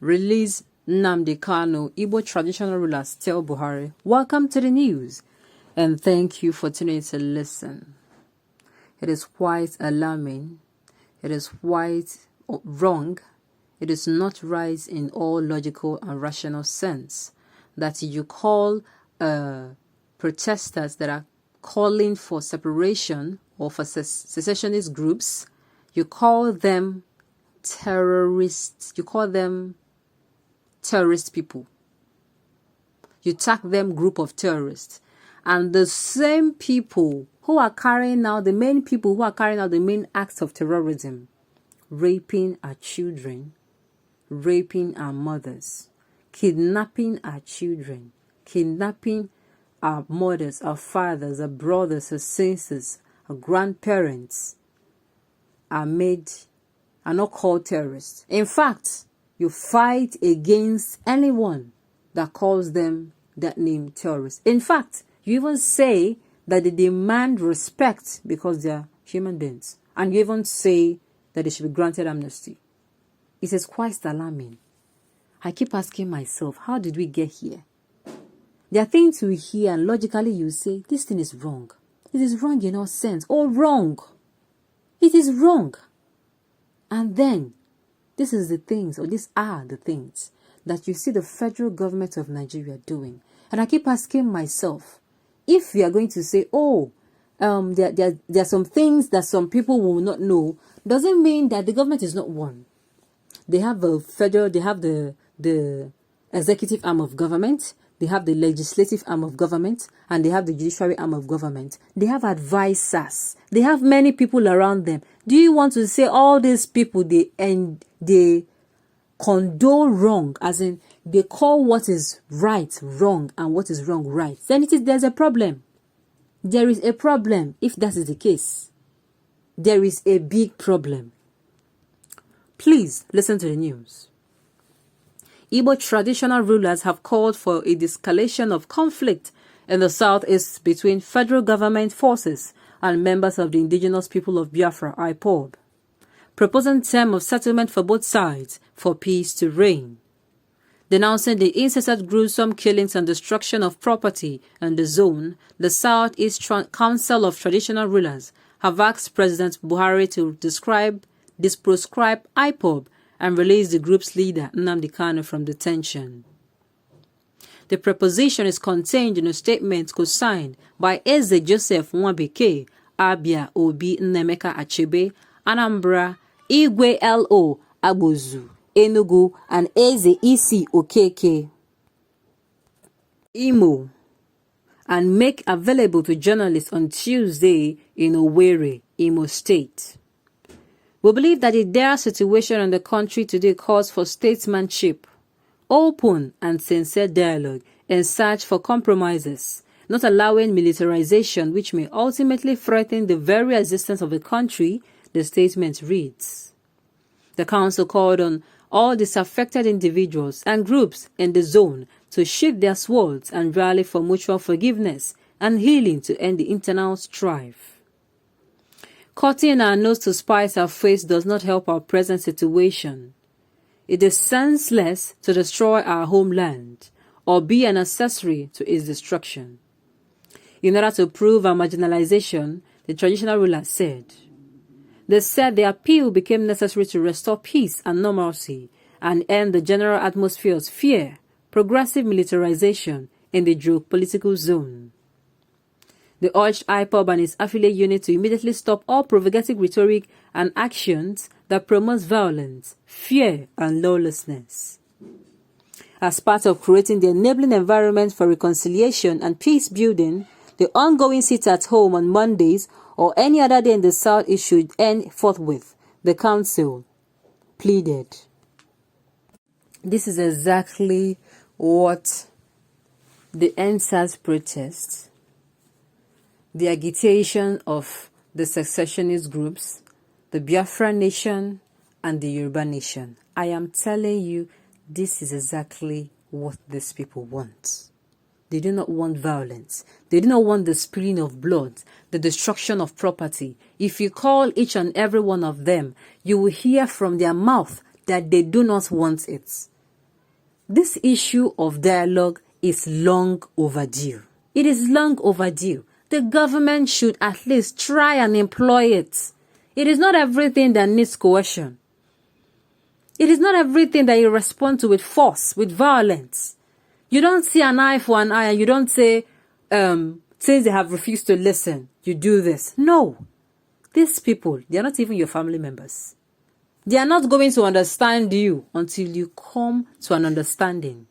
Release Nnamdi Kanu, Igbo traditional rulers tell Buhari. Welcome to the news, and thank you for tuning in to listen. It is quite alarming. It is quite wrong. It is not right in all logical and rational sense that you call protesters that are calling for separation or for secessionist groups, you call them terrorists. You call them terrorist people. You tag them group of terrorists. And the same people who are carrying out the main acts of terrorism, raping our children, raping our mothers, kidnapping our children, kidnapping our mothers, our fathers, our brothers, our sisters, our grandparents, are not called terrorists. In fact, you fight against anyone that calls them that name terrorists. In fact, you even say that they demand respect because they are human beings. And you even say that they should be granted amnesty. It is quite alarming. I keep asking myself, how did we get here? There are things we hear and logically you say, this thing is wrong. It is wrong in all sense. All wrong. It is wrong. And then, these are the things that you see the federal government of Nigeria doing. And I keep asking myself, if we are going to say, there are some things that some people will not know, doesn't mean that the government is not one. They have the executive arm of government, they have the legislative arm of government, and they have the judiciary arm of government. They have advisors. They have many people around them. Do you want to say all these people, they condone wrong, as in they call what is right wrong and what is wrong right? Then there's a problem. There is a problem if that is the case. There is a big problem. Please listen to the news. Igbo traditional rulers have called for a de-escalation of conflict in the southeast between federal government forces and members of the indigenous people of Biafra, IPOB, proposing term of settlement for both sides for peace to reign. Denouncing the incessant gruesome killings and destruction of property in the zone, the Southeast Council of Traditional Rulers have asked President Buhari to proscribe IPOB and release the group's leader, Nnamdi Kanu, from detention. The proposition is contained in a statement co-signed by Eze Joseph Nwabeke, Abia Obi Nnemeka Achebe, Anambra, Igwe L.O. Agbozu, Enugu, and Eze Isi Okeke, Imo, and make available to journalists on Tuesday in Owerri, Imo State. We believe that the dire situation in the country today calls for statesmanship, open and sincere dialogue in search for compromises, not allowing militarization which may ultimately threaten the very existence of the country, the statement reads. The council called on all disaffected individuals and groups in the zone to sheathe their swords and rally for mutual forgiveness and healing to end the internal strife. Cutting our nose to spite our face does not help our present situation. It is senseless to destroy our homeland or be an accessory to its destruction. In order to prove our marginalization, the traditional rulers said. They said the appeal became necessary to restore peace and normalcy and end the general atmosphere of fear, progressive militarization in the geopolitical zone. They urged IPOB and its affiliate unit to immediately stop all provocative rhetoric and actions that promotes violence, fear, and lawlessness. As part of creating the enabling environment for reconciliation and peace building, the ongoing sit-at-home on Mondays or any other day in the South should end forthwith, the council pleaded. This is exactly what the NSAS protests, the agitation of the secessionist groups, the Biafra Nation, and the Yoruba Nation. I am telling you, this is exactly what these people want. They do not want violence. They do not want the spilling of blood, the destruction of property. If you call each and every one of them, you will hear from their mouth that they do not want it. This issue of dialogue is long overdue. It is long overdue. The government should at least try and employ it. It is not everything that needs coercion. It is not everything that you respond to with force, with violence. You don't see an eye for an eye and you don't say, since they have refused to listen, you do this. No. These people, they are not even your family members. They are not going to understand you until you come to an understanding.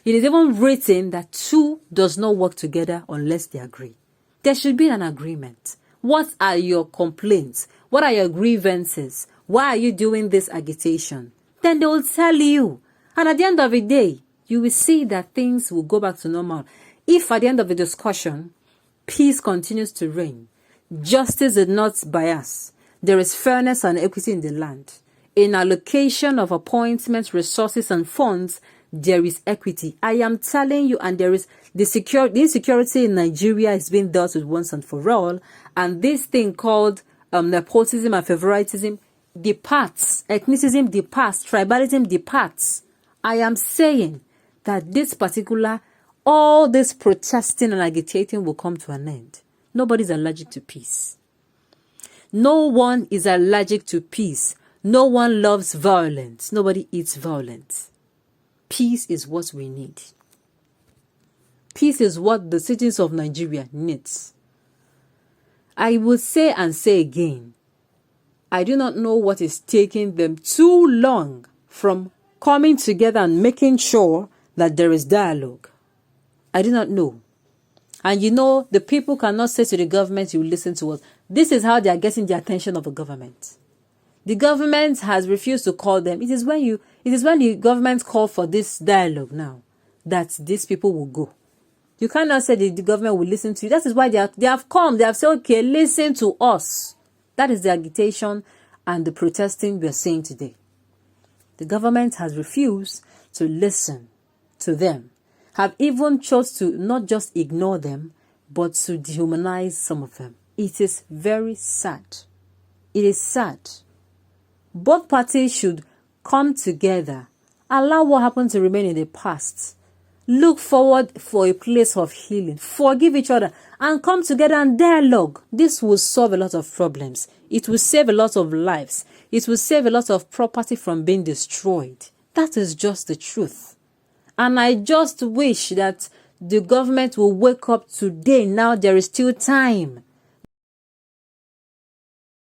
It is even written that two does not work together unless they agree. There should be an agreement. What are your complaints? What are your grievances? Why are you doing this agitation? Then they will tell you. And at the end of the day, you will see that things will go back to normal. If at the end of the discussion, peace continues to reign, justice is not biased, there is fairness and equity in the land, in allocation of appointments, resources, and funds, there is equity. I am telling you, and there is the insecurity in Nigeria is being dealt with once and for all, and this thing called nepotism and favoritism departs, ethnicism departs, tribalism departs. I am saying that all this protesting and agitating will come to an end. Nobody's allergic to peace. No one is allergic to peace. No one loves violence. Nobody eats violence. Peace is what we need. Peace is what the citizens of Nigeria needs. I will say and say again, I do not know what is taking them too long from coming together and making sure that there is dialogue. I do not know. And you know, the people cannot say to the government, you listen to us. This is how they are getting the attention of the government. The government has refused to call them. It is when the government call for this dialogue now that these people will go. You cannot say the government will listen to you. That is why they have come. They have said, okay, listen to us. That is the agitation and the protesting we are seeing today. The government has refused to listen to them, have even chose to not just ignore them, but to dehumanize some of them. It is very sad. It is sad. Both parties should come together, allow what happened to remain in the past, look forward for a place of healing, forgive each other, and come together and dialogue. This will solve a lot of problems. It will save a lot of lives. It will save a lot of property from being destroyed. That is just the truth. And I just wish that the government will wake up today. Now there is still time.